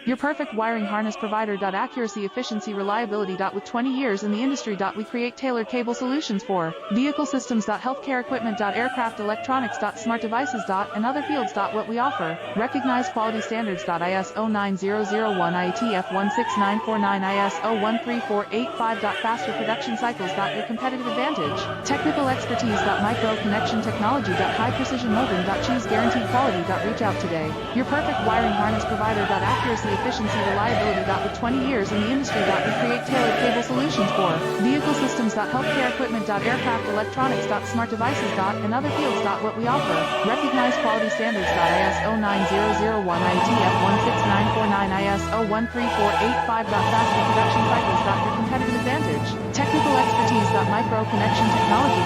Your perfect wiring harness provider. Accuracy, efficiency, reliability. With 20 years in the industry. We create tailored cable solutions for vehicle systems. Healthcare equipment. Aircraft electronics. Smart devices. And other fields. What we offer. Recognized quality standards. ISO 9001, IATF 16949, ISO 13485. Faster production cycles. Your competitive advantage. Technical expertise. Micro connection technology. High precision molding. Choose guaranteed quality. Reach out today. Your perfect wiring harness provider. Accuracy, efficiency, reliability. With 20 years in the industry. We create tailored cable solutions for vehicle systems. Healthcare equipment. Aircraft electronics. Smart devices. And other fields. What we offer. Recognized quality standards. ISO 9001, IATF 16949, ISO 13485. Faster production cycles. Your competitive advantage. Technical expertise. Micro connection technology.